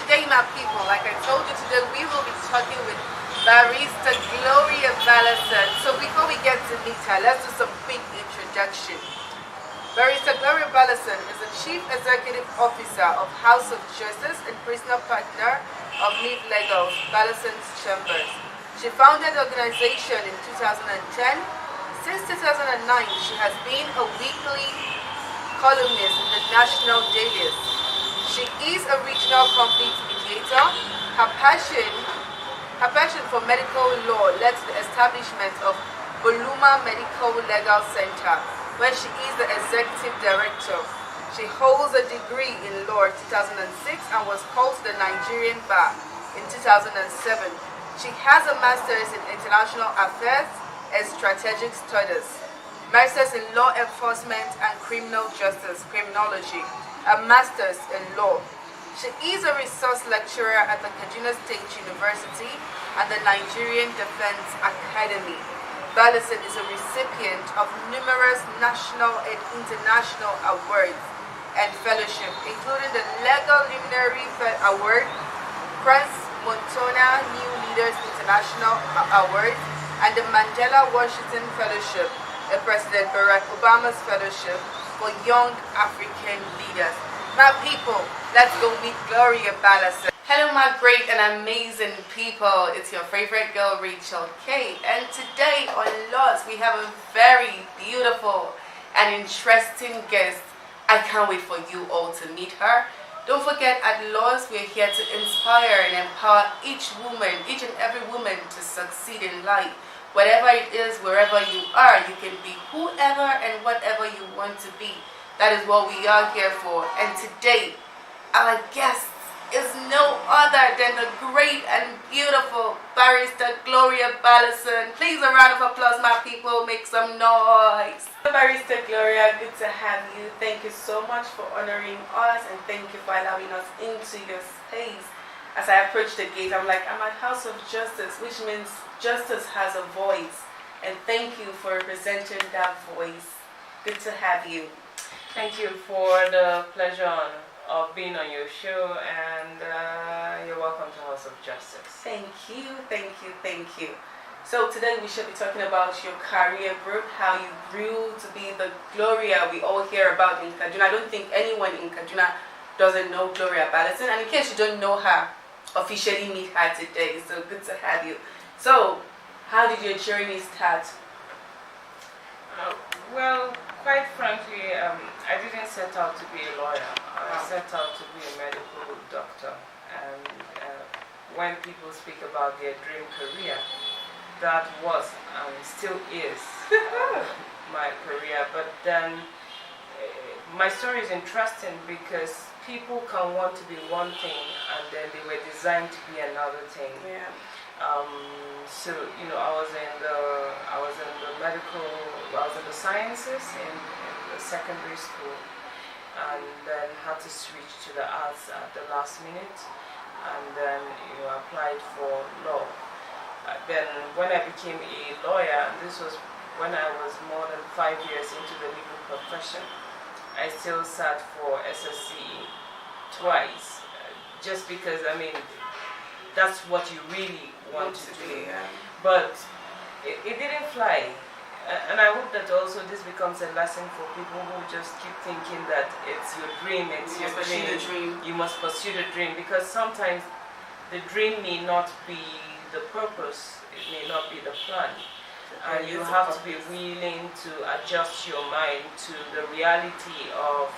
today, my people, like I told you today, we will be talking with Barrister GLORIA Ballason. So before we get to meet her, let's do some quick introduction. Barrister GLORIA Ballason is the Chief Executive Officer of House of Justice and prisoner partner of Live Legal's Ballason's Chambers. She founded the organization in 2010. Since 2009, she has been a weekly columnist in the national dailies. She is a regional conflict mediator. Her passion for medical law led to the establishment of Boluma Medical Legal Center, where she is the executive director. She holds a degree in law in 2006 and was called to the Nigerian Bar in 2007. She has a master's in international affairs and strategic studies, master's in law enforcement and criminal justice, criminology, a master's in law. She is a resource lecturer at the Kaduna State University and the Nigerian Defense Academy. Ballason is a recipient of numerous national and international awards and fellowship, including the Legal Luminary Award, Prince Montona New Leaders International Award, and the Mandela Washington Fellowship, the President Barack Obama's Fellowship for Young African Leaders. My people, let's go meet GLORIA Ballason. Hello my great and amazing people, it's your favorite girl Rachel K, and today on Laws we have a very beautiful and interesting guest. I can't wait for you all to meet her. Don't forget, at Laws we're here to inspire and empower each woman, each and every woman to succeed in life. Whatever it is, wherever you are, you can be whoever and whatever you want to be. That is what we are here for. And today, our guest is no other than the great and beautiful Barrister GLORIA Ballason. Please, a round of applause, my people. Make some noise. Barrister GLORIA, good to have you. Thank you so much for honoring us, and thank you for allowing us into your space. As I approach the gate, I'm like, I'm at House of Justice, which means justice has a voice. And thank you for representing that voice. Good to have you. Thank you for the pleasure of being on your show, and you're welcome to House of Justice. Thank you, thank you, thank you. So today we should be talking about your career group, how you grew to be the GLORIA we all hear about in Kaduna. I don't think anyone in Kaduna doesn't know GLORIA Ballason, and in case you don't know her, officially meet her today. So good to have you. So, how did your journey start? Well, quite frankly, I didn't set out to be a lawyer. I set out to be a medical doctor. And when people speak about their dream career, that was and still is my career. But then my story is interesting because people can want to be one thing and then they were designed to be another thing. Yeah. So you know, I was in the sciences in the secondary school, and then had to switch to the arts at the last minute, and then applied for law. Then when I became a lawyer, and this was when I was more than 5 years into the legal profession, I still sat for SSCE twice, just because that's what you really want to do. Yeah. But it didn't fly. And I hope that also this becomes a lesson for people who just keep thinking that it's your dream, it's your dream. You must pursue the dream, because sometimes the dream may not be the purpose, it may not be the plan. And you have to be willing to adjust your mind to the reality of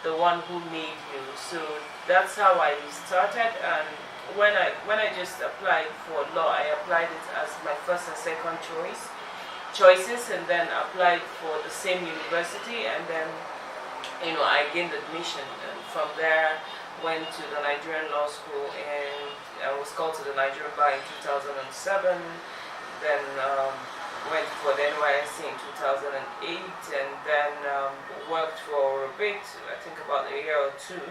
the one who made you. So that's how I started. And when I just applied for law, I applied it as my first and second choices, and then applied for the same university, and then I gained admission, and from there went to the Nigerian Law School, and I was called to the Nigerian Bar in 2007. Then went for the NYSC in 2008, and then worked for a bit, I think about a year or two,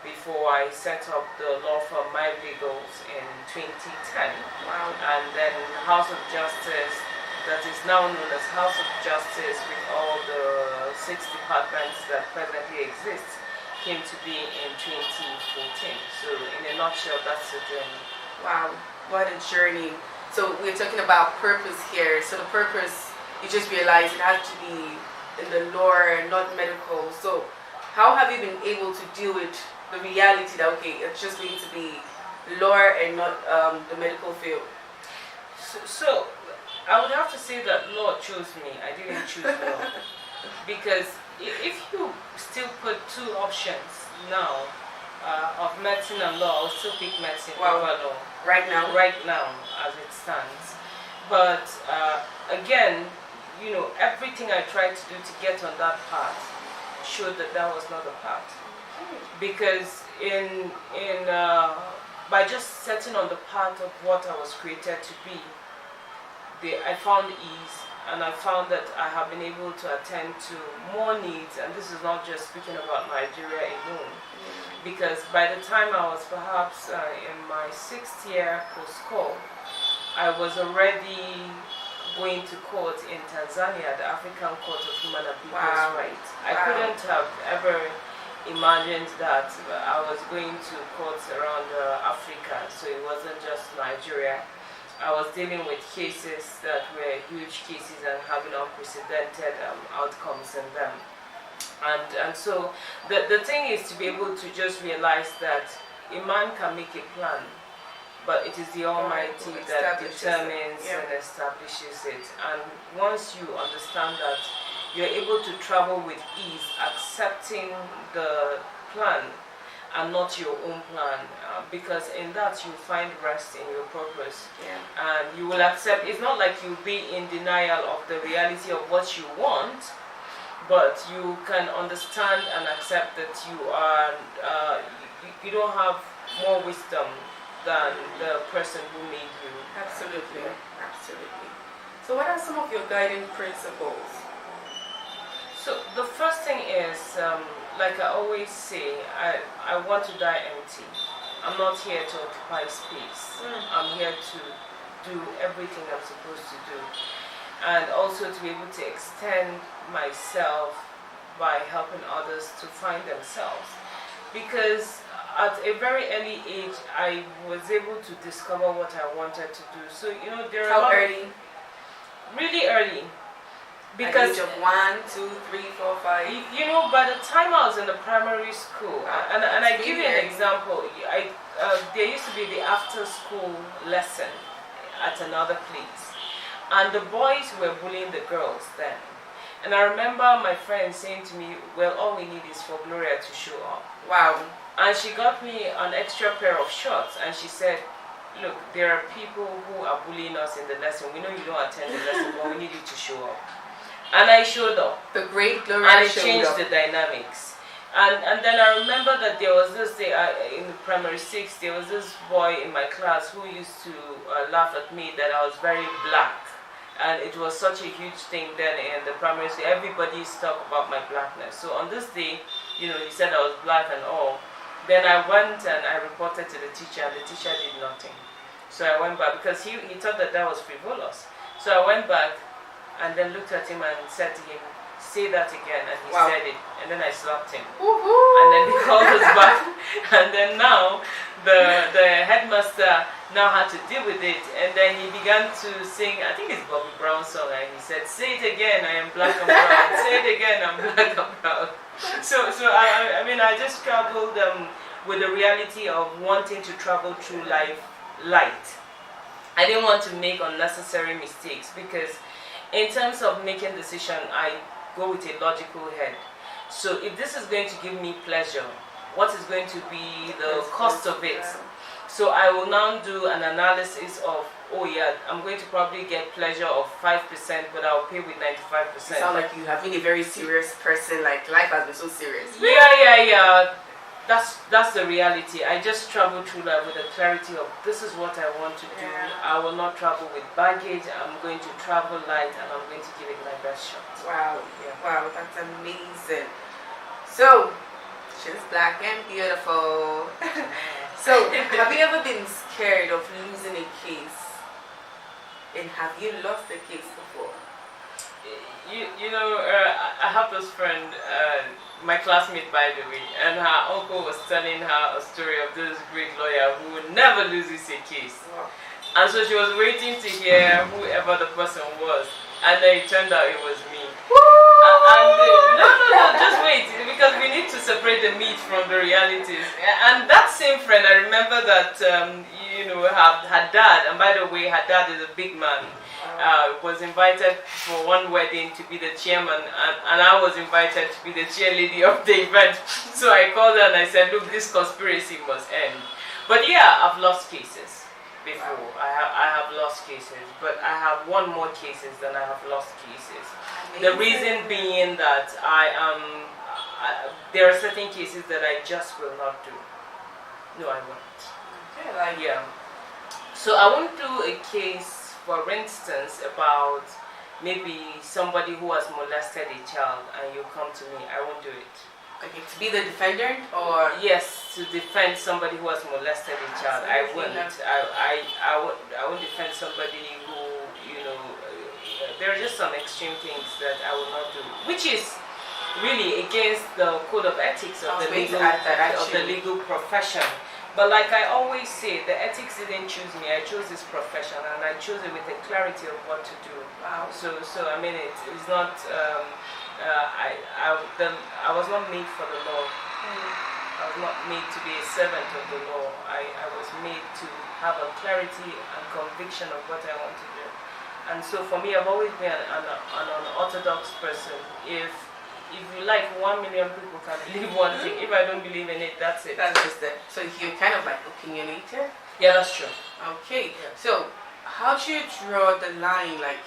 before I set up the law firm Mabeiam in 2010. Wow. And then House of Justice, that is now known as House of Justice, with all the 6 departments that presently exist, came to be in 2014. So in a nutshell, that's the journey. Wow, what a journey. So we're talking about purpose here. So the purpose, you just realize it has to be in the law, not medical. So how have you been able to deal with the reality that, okay, it's just going to be law and not the medical field? So I would have to say that law chose me. I didn't choose law. Because if you still put two options now of medicine and law, I would still pick medicine over law. Right now? Right now, as it stands. But again, everything I tried to do to get on that path showed that that was not the path. Because by just setting on the path of what I was created to be, I found ease, and I found that I have been able to attend to more needs, and this is not just speaking about Nigeria alone. Because by the time I was perhaps in my 6th year post-call, I was already going to court in Tanzania, the African Court of Human and People's Rights. I couldn't have ever imagined that I was going to courts around Africa, so it wasn't just Nigeria. I was dealing with cases that were huge cases and having unprecedented outcomes in them. And so the thing is to be able to just realize that a man can make a plan, but it is the Almighty that determines and establishes it. And once you understand that, you're able to travel with ease, accepting the plan and not your own plan, because in that you find rest in your purpose. And you will accept, it's not like you'll be in denial of the reality of what you want, but you can understand and accept that you are, you don't have more wisdom than the person who made you. Absolutely, absolutely. So what are some of your guiding principles? So the first thing is, like I always say, I want to die empty. I'm not here to occupy space. I'm here to do everything I'm supposed to do. And also to be able to extend myself by helping others to find themselves. Because at a very early age, I was able to discover what I wanted to do. So, there are How early? Really early. Because at the age of 1, 2, 3, 4, 5. By the time I was in the primary school, and I give you an example. There used to be the after-school lesson at another place, and the boys were bullying the girls then. And I remember my friend saying to me, "Well, all we need is for Gloria to show up." Wow! And she got me an extra pair of shorts, and she said, "Look, there are people who are bullying us in the lesson. We know you don't attend the lesson, but we need you to show up." And I showed up. The great Gloria and it showed changed up. the dynamics. And then I remember that there was this day in primary 6, there was this boy in my class who used to laugh at me that I was very black. And it was such a huge thing then in the primary school. Everybody used to talk about my blackness. So on this day, he said I was black and all. Then I went and I reported to the teacher, and the teacher did nothing. So I went back because he thought that was frivolous. So I went back and then looked at him and said to him, "Say that again," and he said it, and then I slapped him. And then he called us back, and then now the headmaster now had to deal with it, and then he began to sing, I think it's Bobby Brown's song, and he said, "Say it again, I am black and proud. Say it again, I'm black and proud." So I just traveled with the reality of wanting to travel through life light. I didn't want to make unnecessary mistakes, because in terms of making decision, I go with a logical head. So if this is going to give me pleasure, what is going to be the cost of it? So I will now do an analysis of, oh yeah, I'm going to probably get pleasure of 5%, but I'll pay with 95%. You sound like you have been a very serious person, like life has been so serious. Yeah. That's the reality. I just travel through life with the clarity of, this is what I want to do. I will not travel with baggage. I'm going to travel light, and I'm going to give it my best shot. Wow. Wow, that's amazing. So, she's black and beautiful. So, have you ever been scared of losing a case? And have you lost a case before? I have this friend, my classmate by the way, and her uncle was telling her a story of this great lawyer who never loses a case. Wow. And so she was waiting to hear whoever the person was, and then it turned out it was me. No, just wait, because we need to separate the meat from the realities. And that same friend, I remember that, her dad, and by the way, her dad is a big man, was invited for one wedding to be the chairman, and I was invited to be the cheerleader of the event. So I called her and I said, look, this conspiracy must end. But yeah, I've lost cases before. I have lost cases, but I have won more cases than I have lost cases. The reason being that there are certain cases that I just will not do. No, I won't. Okay, yeah. So I won't do a case, for instance, about maybe somebody who has molested a child and you come to me. I won't do it. Okay, to be the defendant, or yes, to defend somebody who has molested a child. I wouldn't. I won't defend somebody who, there are just some extreme things that I will not do, which is really against the code of ethics of the legal profession. But like I always say, the ethics didn't choose me. I chose this profession, and I chose it with a clarity of what to do. Wow. So I mean, it's not. I was not made for the law. I was not made to be a servant of the law. I was made to have a clarity and conviction of what I want to do. And so for me, I've always been an orthodox person. If you like, 1 million people can believe one thing. If I don't believe in it, that's it. That's just it. So you're kind of like opinionated? Yeah, that's true. Okay. Yeah. So how do you draw the line? Like,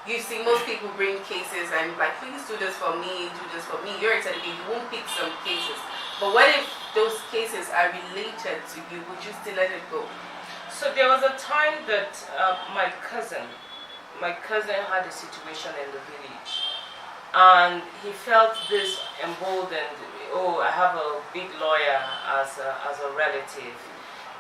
you see most people bring cases and like, please do this for me, do this for me. You're excited, you won't pick some cases. But what if those cases are related to you? Would you still let it go? So there was a time that my cousin had a situation in the village, and he felt this emboldened. Oh, I have a big lawyer as a relative,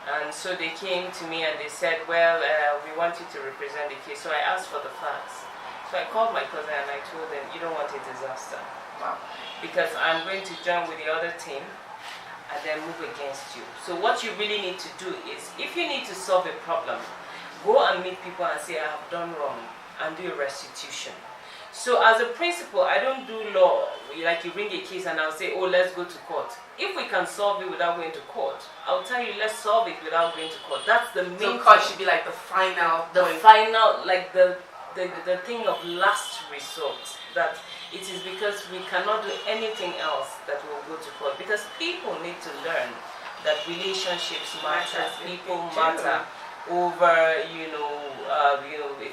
and so they came to me and they said, well, we want you to represent the case. So I asked for the facts. So I called my cousin and I told him, you don't want a disaster. Wow. Because I'm going to join with the other team and then move against you. So what you really need to do is, if you need to solve a problem, go and meet people and say, I have done wrong, and do a restitution. So as a principle, I don't do law, like you bring a case and I'll say, oh, let's go to court. If we can solve it without going to court, I'll tell you, let's solve it without going to court. That's the main thing. So court should be like the final like the thing of last resort, that it is because we cannot do anything else that will go to court, because people need to learn that relationships matter, people matter over a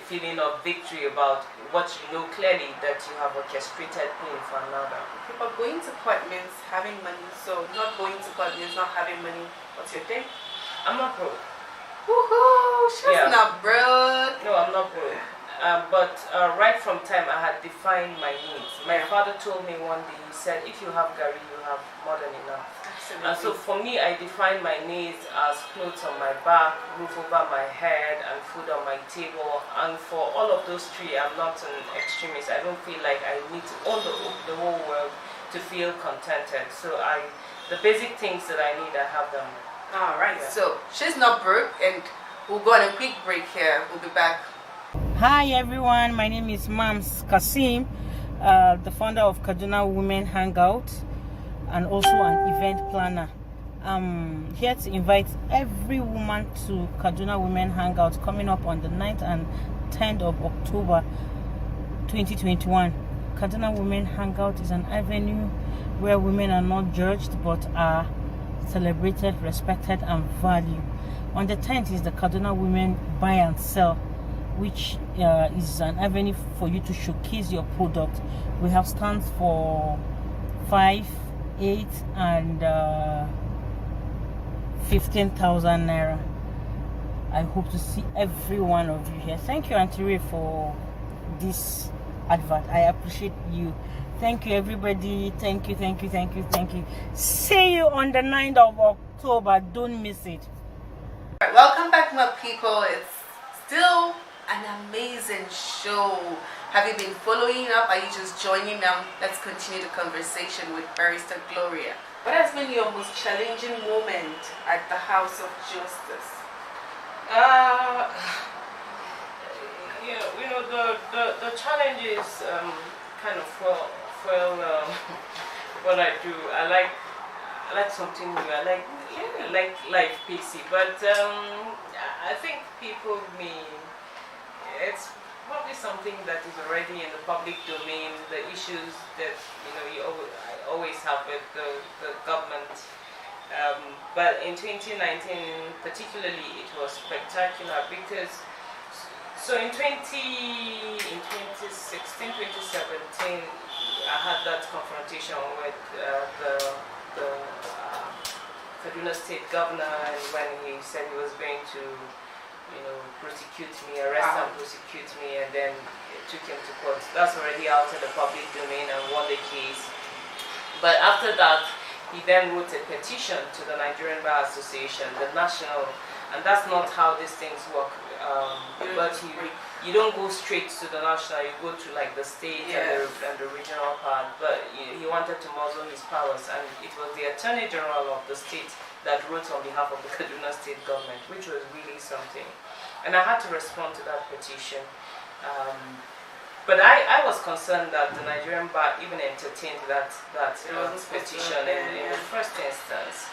feeling of victory about what you know clearly that you have orchestrated pain for another. Okay, but going to court means having money, so not going to court means not having money. What's your thing? I'm not broke. Woohoo! She's not broke. No, I'm not broke. But right from time I had defined my needs. My father told me one day, he said, if you have Gary, you have more than enough. Absolutely. And so for me, I define my needs as clothes on my back, roof over my head, and food on my table. And for all of those three, I'm not an extremist. I don't feel like I need to own the whole world to feel contented. So the basic things that I need, I have them. All right. Yeah. So she's not broke, and we'll go on a quick break here. We'll be back. Hi everyone, my name is Mams Kasim, the founder of Kaduna Women Hangout and also an event planner. I'm here to invite every woman to Kaduna Women Hangout coming up on the 9th and 10th of October 2021. Kaduna Women Hangout is an avenue where women are not judged but are celebrated, respected and valued. On the 10th is the Kaduna Women Buy and Sell, which is an avenue for you to showcase your product. We have stands for 5, 8 and 15,000 naira. I hope to see every one of you here. Thank you, Auntie Ray, for this advert. I appreciate you. Thank you, everybody. Thank you, thank you, thank you, thank you. See you on the 9th of October. Don't miss it. Welcome back, my people. It's still an amazing show. Have you been following up? Are you just joining them? Let's continue the conversation with Barrister Gloria. What has been your most challenging moment at the House of Justice? You know, the challenge is kind of what I do. I like something new. I like life PC, but I think people it's probably something that is already in the public domain. The issues that I always have with the government. But in 2019, particularly, it was spectacular because. So in 2016, 2017, I had that confrontation with the Kaduna State Governor, and when he said he was going to, prosecute me, arrest and prosecute me, and then took him to court. That's already out in the public domain and won the case. But after that, he then wrote a petition to the Nigerian Bar Association, the national, and that's not how these things work. But you don't go straight to the national, you go to like the state and the regional part. But he wanted to muzzle his powers, and it was the Attorney General of the state that wrote on behalf of the Kaduna State government, which was really something. And I had to respond to that petition. But I was concerned that the Nigerian Bar even entertained that petition in the first instance.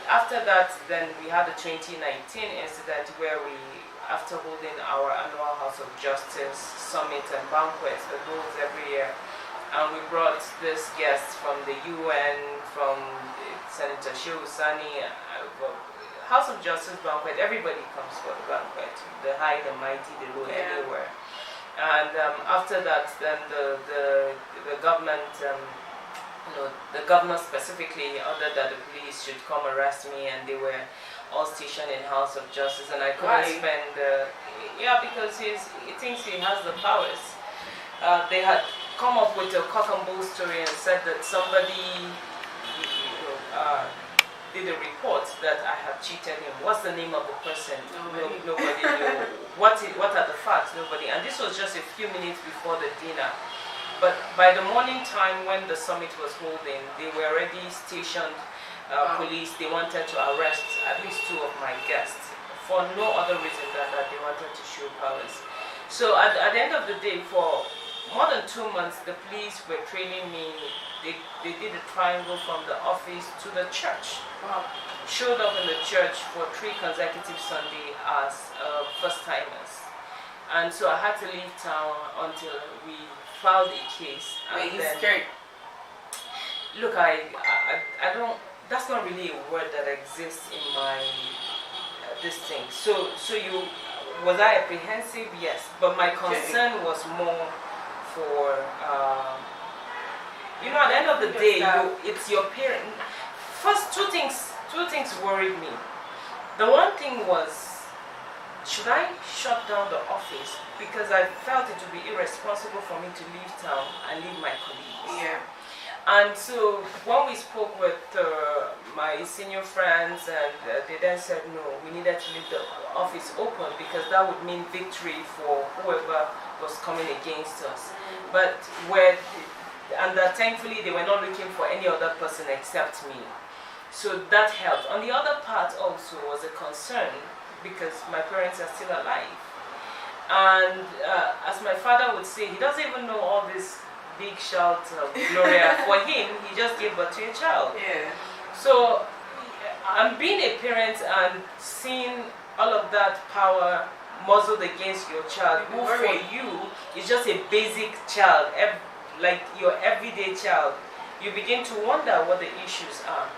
After that, then we had the 2019 incident where after holding our annual House of Justice Summit and banquet that goes every year, and we brought this guests from the UN, from Senator Shehu Sani, House of Justice banquet, everybody comes for the banquet, the high, the mighty, the low, anywhere. And after that, then the government, the governor specifically ordered that the police should come arrest me, and they were all stationed in House of Justice, and I couldn't spend. Because he thinks he has the powers. They had come up with a cock and bull story and said that somebody did a report that I had cheated him. What's the name of the person? Nobody knew. What are the facts? Nobody. And this was just a few minutes before the dinner. But by the morning time when the summit was holding, they were already stationed police. They wanted to arrest at least 2 of my guests for no other reason than that they wanted to show powers. So at the end of the day, for more than 2 months, the police were trailing me. They did a triangle from the office to the church. Wow. Showed up in the church for 3 consecutive Sundays as first-timers. And so I had to leave town until we filed a case. Were you scared? Look, I don't, that's not really a word that exists in my, this thing. So was I apprehensive? Yes. But my concern was more for, at the end of the day, it's your parent. First, two things worried me. The one thing was, should I shut down the office? Because I felt it would be irresponsible for me to leave town and leave my colleagues. Yeah. And so when we spoke with my senior friends, and they then said, no, we needed to leave the office open because that would mean victory for whoever was coming against us. But thankfully they were not looking for any other person except me. So that helped. On the other part also was a concern because my parents are still alive. And as my father would say, he doesn't even know all this big shout of Gloria. For him, he just gave birth to a child. Yeah. So I'm being a parent and seeing all of that power muzzled against your child, who for you is just a basic child, like your everyday child. You begin to wonder what the issues are.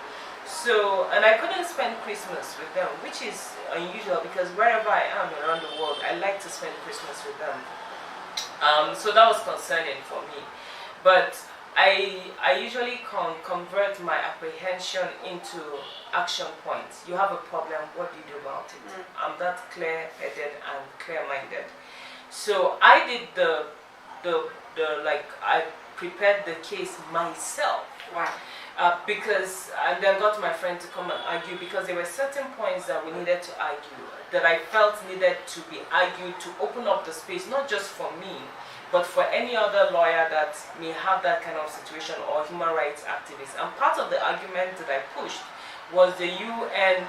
So, and I couldn't spend Christmas with them, which is unusual because wherever I am around the world, I like to spend Christmas with them. So that was concerning for me. But I usually convert my apprehension into action points. You have a problem, what do you do about it? I'm that clear-headed and clear-minded. So I did I prepared the case myself. Wow. And then got my friend to come and argue, because there were certain points that we needed to argue, that I felt needed to be argued to open up the space, not just for me, but for any other lawyer that may have that kind of situation, or human rights activist. And part of the argument that I pushed was the UN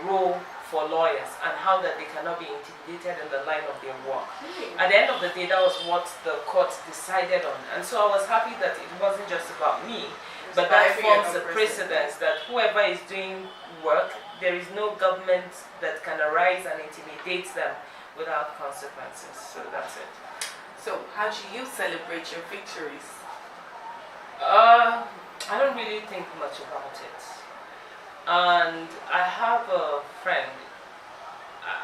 role for lawyers, and how that they cannot be intimidated in the line of their work. At the end of the day, that was what the court decided on. And so I was happy that it wasn't just about me, but that forms a precedent that whoever is doing work, there is no government that can arise and intimidate them without consequences. So that's it. So how do you celebrate your victories? I don't really think much about it. And I have a friend,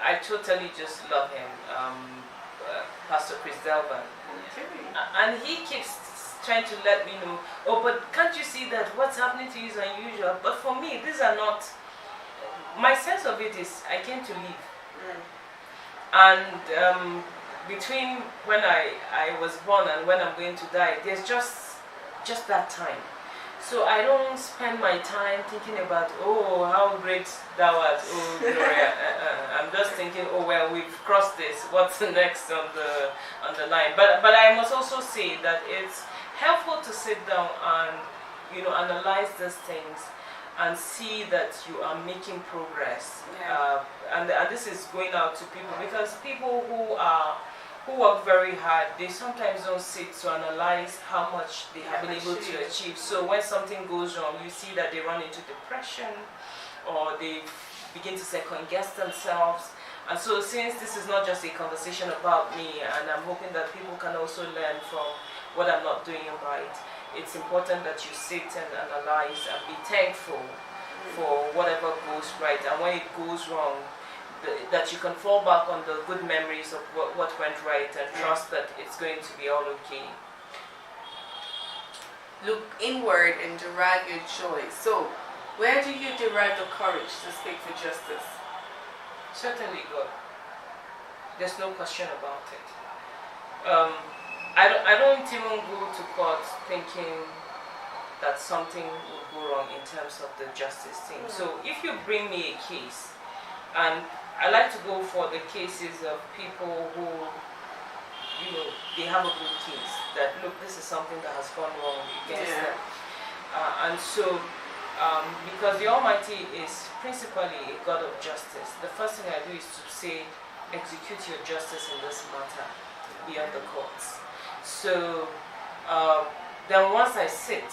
I totally just love him, Pastor Chris Delvan. And he keeps trying to let me know, oh, but can't you see that what's happening to you is unusual? But for me, these are not, my sense of it is I came to live. And between when I was born and when I'm going to die, there's just that time. So I don't spend my time thinking about, oh, how great thou art, oh, Gloria. I'm just thinking, oh, well, we've crossed this. What's next on the line? But I must also say that it's helpful to sit down and, you know, analyze these things and see that you are making progress. Yeah. And this is going out to people, because people who work very hard, they sometimes don't sit to analyze how much they have been able to achieve. So when something goes wrong, you see that they run into depression, or they begin to second guess themselves. And so since this is not just a conversation about me, and I'm hoping that people can also learn from what I'm not doing right, it's important that you sit and analyze and be thankful for whatever goes right. And when it goes wrong, that you can fall back on the good memories of what went right, and trust that it's going to be all okay. Look inward and derive your joy. So, where do you derive the courage to speak for justice? Certainly God. There's no question about it. I don't even go to court thinking that something will go wrong in terms of the justice thing. So if you bring me a case, and I like to go for the cases of people who, you know, they have a good case, that look, this is something that has gone wrong against them. And so, because the Almighty is principally a God of justice, the first thing I do is to say, execute your justice in this matter beyond the courts. So then once I sit,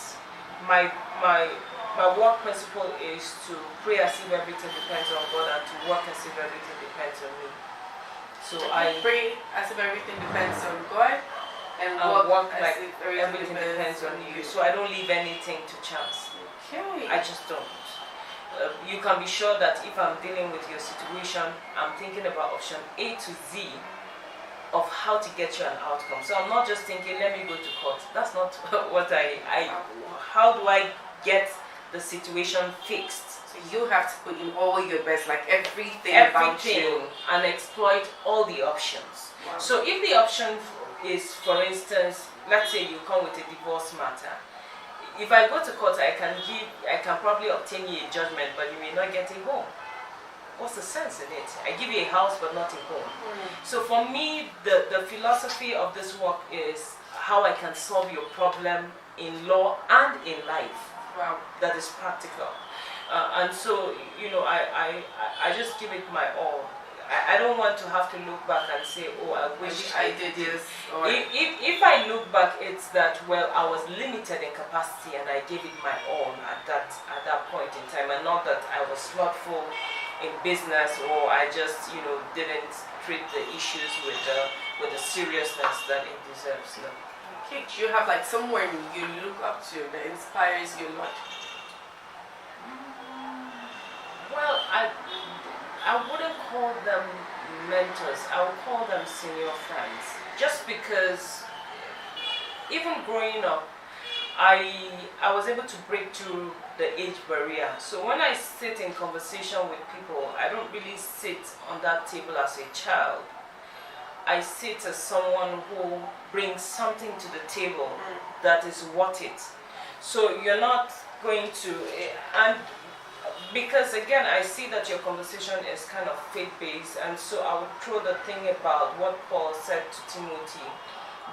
my work principle is to pray as if everything depends on God, and to work as if everything depends on me. So I pray as if everything depends on God, and work as like if everything depends on you. So I don't leave anything to chance. Okay. I just don't. You can be sure that if I'm dealing with your situation, I'm thinking about option A to Z of how to get you an outcome. So I'm not just thinking, let me go to court. That's not what how do I get the situation fixed? So you have to put in all your best, like everything about you, and exploit all the options. Wow. So if the option is, for instance, let's say you come with a divorce matter. If I go to court, I can probably obtain you a judgment, but you may not get a home. What's the sense in it? I give you a house but not a home. So for me, the philosophy of this work is how I can solve your problem in law and in life. Wow. That is practical. And so, you know, I just give it my all. I don't want to have to look back and say, oh, I wish I did this. If I look back, it's that, well, I was limited in capacity and I gave it my all at that point in time, and not that I was slothful in business, or I just, you know, didn't treat the issues with the seriousness that it deserves. No. Okay, do you have like someone you look up to that inspires you a lot? Well, I wouldn't call them mentors. I would call them senior friends. Just because even growing up, I was able to break through the age barrier. So when I sit in conversation with people, I don't really sit on that table as a child. I sit as someone who brings something to the table that is worth it. So you're not going to, and because again, I see that your conversation is kind of faith-based, and so I would throw the thing about what Paul said to Timothy: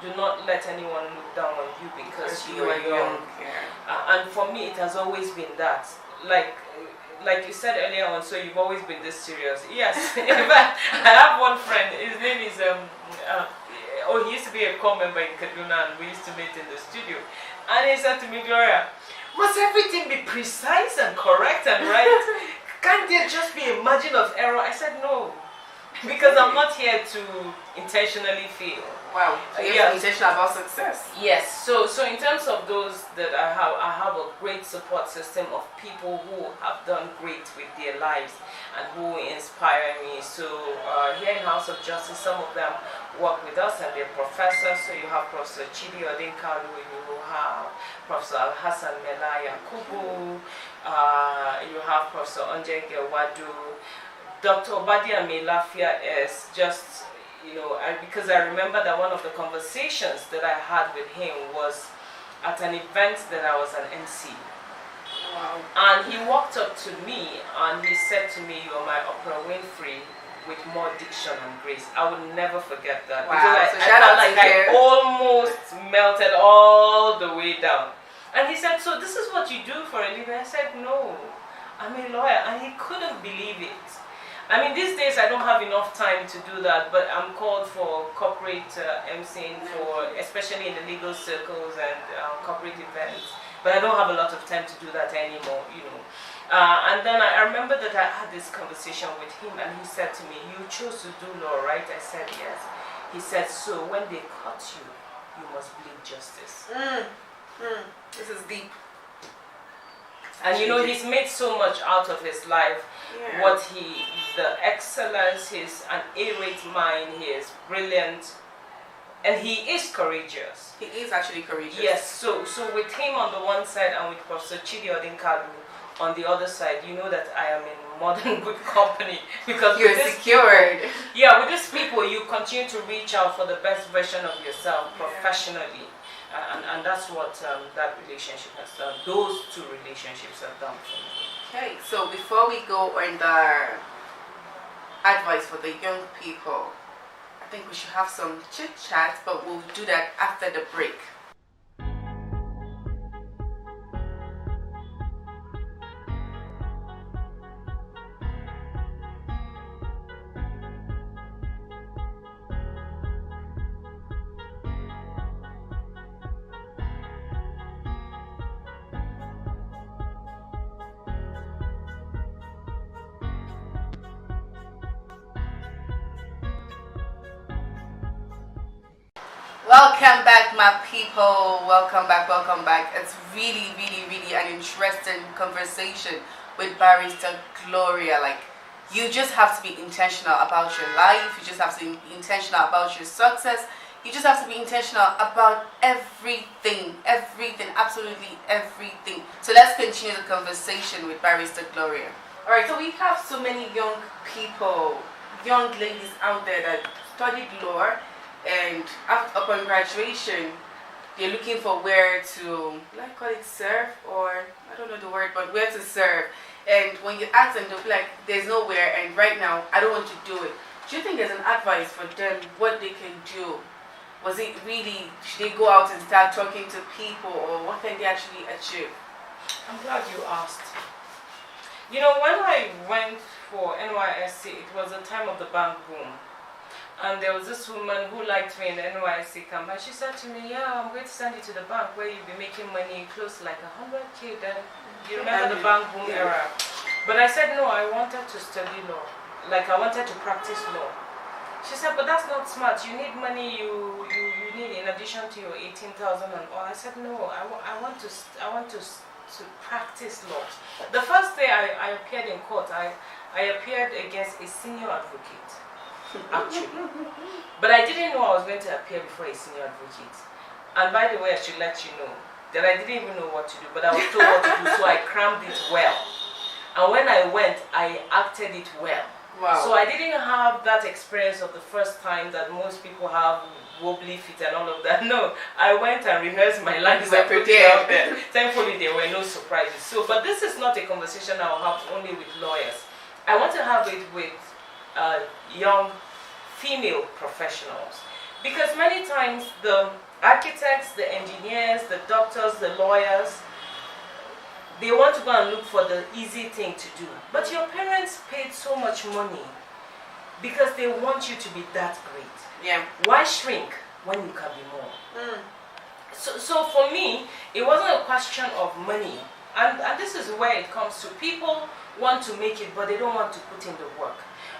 do not let anyone look down on you because you are young. Yeah. And for me, it has always been that. Like you said earlier on, so you've always been this serious. Yes. In fact, I have one friend. His name is he used to be a core member in Kaduna, and we used to meet in the studio. And he said to me, Gloria, must everything be precise and correct and right? Can't there just be a margin of error? I said no, because I'm not here to intentionally fail. Wow. So you're intentional about success. Yes. So in terms of those that I have a great support system of people who have done great with their lives and who inspire me. So here in House of Justice, some of them work with us and they're professors. So you have Professor Chidi Odinkalu, you have Professor Hassan Melaya Kubu, you have Professor Onjenge Wadu. Dr. Obadia Melafia is just, because I remember that one of the conversations that I had with him was at an event that I was an MC. Wow. And he walked up to me and he said to me, "You are my Oprah Winfrey with more diction and grace." I will never forget that. Wow. Because So I felt like I almost melted all the way down. And he said, "So this is what you do for a living?" I said, "No, I'm a lawyer." And he couldn't believe it. I mean, these days I don't have enough time to do that, but I'm called for corporate MCing, especially in the legal circles and corporate events. But I don't have a lot of time to do that anymore, And then I remember that I had this conversation with him, and he said to me, "You chose to do law, right?" I said, "Yes." He said, "So when they cut you, you must bleed justice." This is deep. And he's made so much out of his life. Yeah. The excellence, he's an A-rate mind, he is brilliant, and he is courageous. He is actually courageous. Yes, so with him on the one side and with Professor Chidi Odinkalu on the other side, you know that I am in more than good company, because you're secured. With these people, you continue to reach out for the best version of yourself professionally. And that's what that relationship has done. Those two relationships have done for me. Okay, so before we go on the advice for the young people, I think we should have some chit chat, but we'll do that after the break. Welcome back, my people. Welcome back. It's really an interesting conversation with Barrister Gloria. Like, you just have to be intentional about your life. You just have to be intentional about your success. You just have to be intentional about everything, absolutely everything. So let's continue the conversation with Barrister Gloria. All right, so we have so many young people, young ladies out there that studied law, and upon graduation, they're looking for where to, serve, or I don't know the word, but where to serve. And when you ask them, they'll be like, "There's nowhere, and right now, I don't want to do it." Do you think there's an advice for them, what they can do? Was it really, should they go out and start talking to people, or what can they actually achieve? I'm glad you asked. When I went for NYSC, it was the time of the bank boom. And there was this woman who liked me in the NYSC camp, and she said to me, "Yeah, I'm going to send you to the bank where you'll be making money close to like 100K then." You remember the bank boom era? But I said no, I wanted to study law. I wanted to practice law. She said, "But that's not smart. You need money. You need, in addition to your 18,000 and all." I said, "No, I want to practice law." The first day I appeared in court, I appeared against a senior advocate. Actually, but I didn't know I was going to appear before a senior advocate. And by the way, I should let you know that I didn't even know what to do, but I was told what to do, so I crammed it well. And when I went, I acted it well. Wow. So I didn't have that experience of the first time that most people have, wobbly feet and all of that. No, I went and rehearsed my lines and put it out there. Thankfully, there were no surprises. So, but this is not a conversation I'll have only with lawyers. I want to have it with young female professionals, because many times the architects, the engineers, the doctors, the lawyers, they want to go and look for the easy thing to do. But your parents paid so much money because they want you to be that great. Yeah. Why shrink when you can be more? So for me, it wasn't a question of money. And this is where it comes to. People want to make it, but they don't want to put in the work.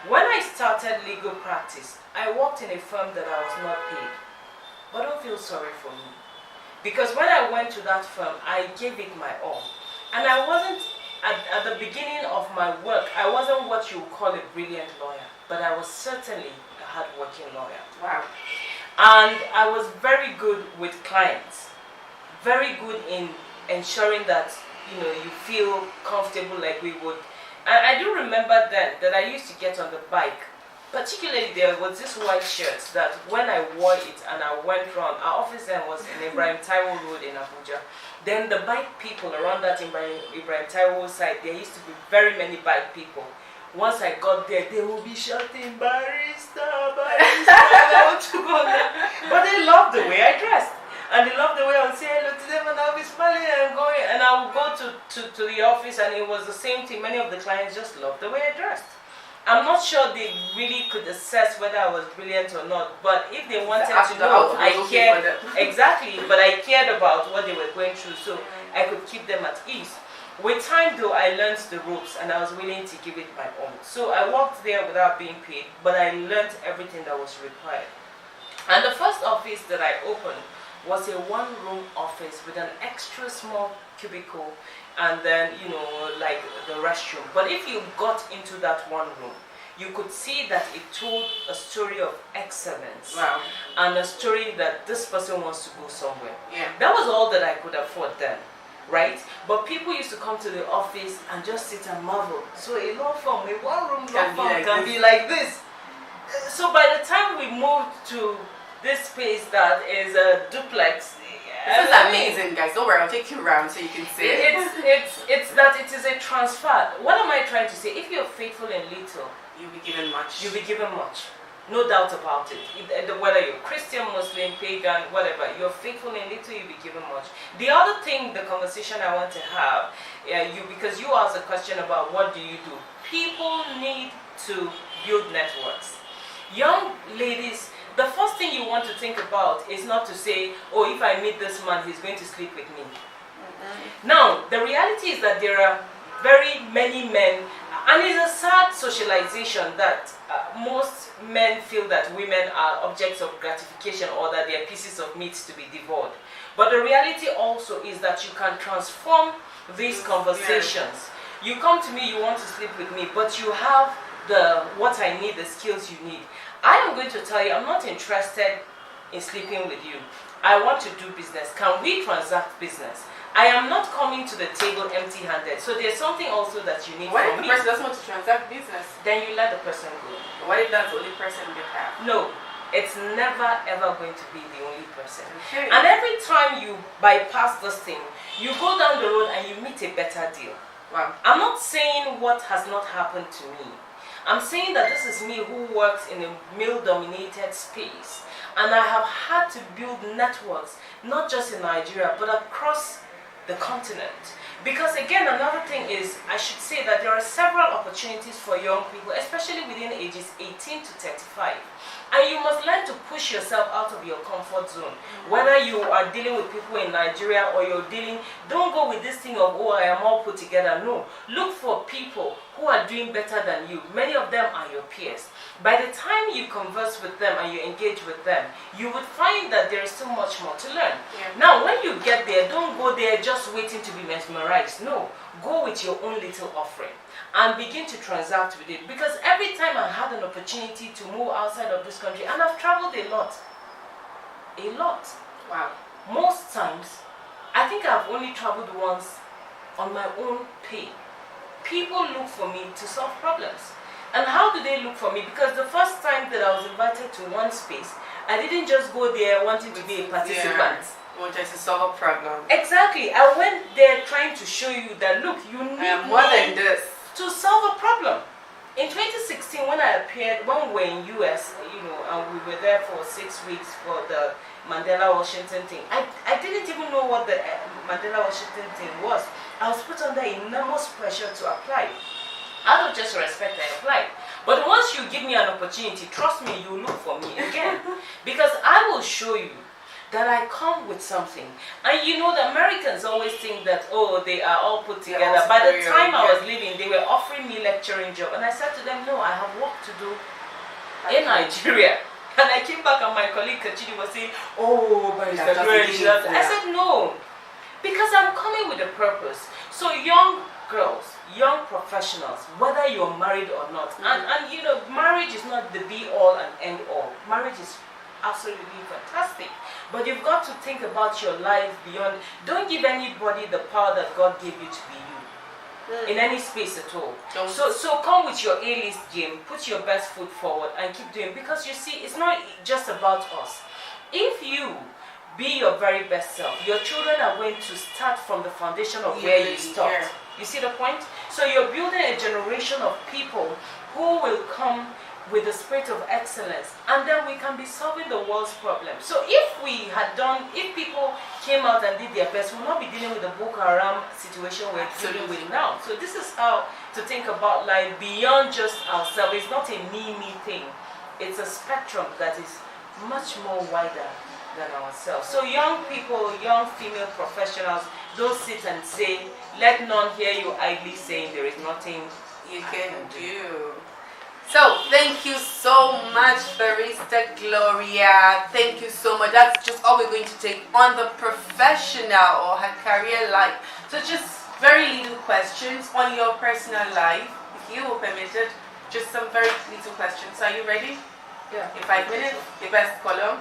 When I started legal practice, I worked in a firm that I was not paid. But don't feel sorry for me. Because when I went to that firm, I gave it my all. And I wasn't, at the beginning of my work, I wasn't what you would call a brilliant lawyer. But I was certainly a hard-working lawyer. Wow. And I was very good with clients. Very good in ensuring that, you know, you feel comfortable like we would. And I do remember then that I used to get on the bike. Particularly there was this white shirt that when I wore it and I went round, our office then was in Ibrahim Taiwo Road in Abuja. Then the bike people around that Ibrahim Taiwo side, there used to be very many bike people. Once I got there, they will be shouting, "Barista, barista," and I want to go there. But they loved the way I dressed. And they loved the way I would say hello to them, and I'll be smiling and going, and I would go to the office, and it was the same thing. Many of the clients just loved the way I dressed. I'm not sure they really could assess whether I was brilliant or not, but if they wanted to know, I cared. Exactly, but I cared about what they were going through, so I could keep them at ease. With time though, I learned the ropes and I was willing to give it my all. So I worked there without being paid, but I learned everything that was required. And the first office that I opened was a one-room office with an extra small cubicle and then, you know, like the restroom. But if you got into that one room, you could see that it told a story of excellence. Wow. And a story that this person wants to go somewhere. Yeah. That was all that I could afford then, right? But people used to come to the office and just sit and marvel. So a law firm, a one-room law firm can be like this. So by the time we moved to this space that is a duplex, this is amazing, guys. Don't worry, I'll take you around so you can see. It's that it is a transfer. What am I trying to say? If you're faithful in little, you'll be given much. You'll be given much. No doubt about it. Whether you're Christian, Muslim, pagan, whatever, you're faithful in little, you'll be given much. The other thing, the conversation I want to have, because you asked a question about what do you do. People need to build networks. Young ladies, the first thing you want to think about is not to say, oh, if I meet this man, he's going to sleep with me. Now, the reality is that there are very many men, and it's a sad socialization that most men feel that women are objects of gratification or that they are pieces of meat to be devoured. But the reality also is that you can transform these conversations. You come to me, you want to sleep with me, but you have what I need, the skills you need. I am going to tell you, I'm not interested in sleeping with you. I want to do business. Can we transact business? I am not coming to the table empty-handed. So there's something also that you need from me. What if the person doesn't want to transact business? Then you let the person go. What if that's the only person you have? No, it's never ever going to be the only person. Okay. And every time you bypass this thing, you go down the road and you meet a better deal. Wow. I'm not saying what has not happened to me. I'm saying that this is me who works in a male-dominated space. And I have had to build networks, not just in Nigeria, but across the continent. Because again, another thing is, I should say that there are several opportunities for young people, especially within ages 18 to 35. And you must learn to push yourself out of your comfort zone. Whether you are dealing with people in Nigeria or you're don't go with this thing of, oh, I am all put together. No, look for people who are doing better than you. Many of them are your peers. By the time you converse with them and you engage with them, you would find that there is so much more to learn. Yeah. Now, when you get there, don't go there just waiting to be mesmerized. No, go with your own little offering and begin to transact with it. Because every time I had an opportunity to move outside of this country, and I've traveled a lot. Wow. Most times, I think I've only traveled once on my own pay. People look for me to solve problems. And how do they look for me? Because the first time that I was invited to one space, I didn't just go there wanting to be a participant. You wanted to solve a problem. Exactly. I went there trying to show you that, look, you need more than this to solve a problem. In 2016, when I appeared, when we were in US, and we were there for 6 weeks for the Mandela Washington thing, I didn't even know what the Mandela Washington thing was. I was put under enormous pressure to apply. Out of just respect, I applied. But once you give me an opportunity, trust me, you look for me again. Because I will show you that I come with something. And the Americans always think that, oh, they are all put together. By the time I was leaving, they were offering me lecturing job. And I said to them, no, I have work to do in Nigeria. And I came back and my colleague Kachidi was saying, oh, but I said, no. Because I'm coming with a purpose. So young girls, young professionals, whether you're married or not, and marriage is not the be-all and end-all. Marriage is absolutely fantastic. But you've got to think about your life beyond. Don't give anybody the power that God gave you to be you. In any space at all. So come with your A-list game, put your best foot forward and keep doing. Because you see, it's not just about us. If you be your very best self, your children are going to start from the foundation of where you stopped. You see the point? So you're building a generation of people who will come with the spirit of excellence, and then we can be solving the world's problems. So if people came out and did their best, we'll not be dealing with the Boko Haram situation we're dealing with now. So this is how to think about life beyond just ourselves. It's not a me thing. It's a spectrum that is much more wider than ourselves. So young people, young female professionals, don't sit and say, let none hear you idly saying there is nothing you can do. So thank you so much, Barista Gloria. Thank you so much. That's just all we're going to take on the professional or her career life. So just very little questions on your personal life, if you will permit it. Just some very little questions. Are you ready? Yeah. In 5 minutes, the best color.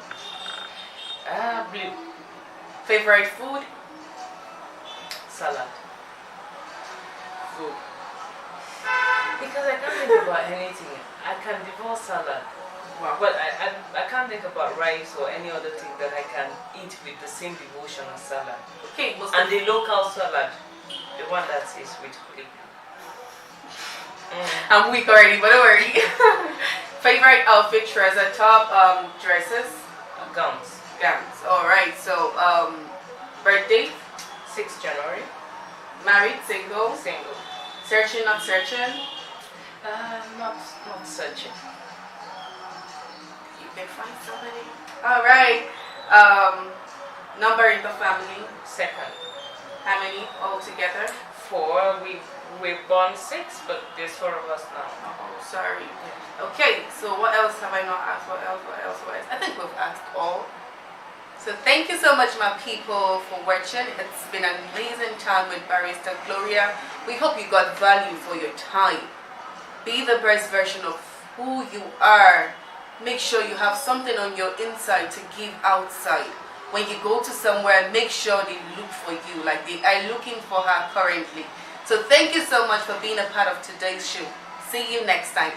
Blue. Favorite food? Salad. Food. Because I can't think about anything. I can devour salad. Wow. But I can't think about rice or any other thing that I can eat with the same devotion as salad. Okay. And the local salad, the one that is with click. I'm weak already, but don't worry. Favorite outfit, trouser, top, dresses? Gowns. Gowns. Alright, so birthday? 6th January. Married, single? Single. Searching, not searching? Not searching. You can find somebody. Alright. Number in the family? 2nd. How many altogether? 4. We're born 6, but there's 4 of us now. Oh, sorry. Okay, so what else have I not asked? What else? I think we've asked all. So thank you so much, my people, for watching. It's been an amazing time with Barista Gloria. We hope you got value for your time. Be the best version of who you are. Make sure you have something on your inside to give outside. When you go to somewhere, make sure they look for you, like they are looking for her currently. So thank you so much for being a part of today's show. See you next time.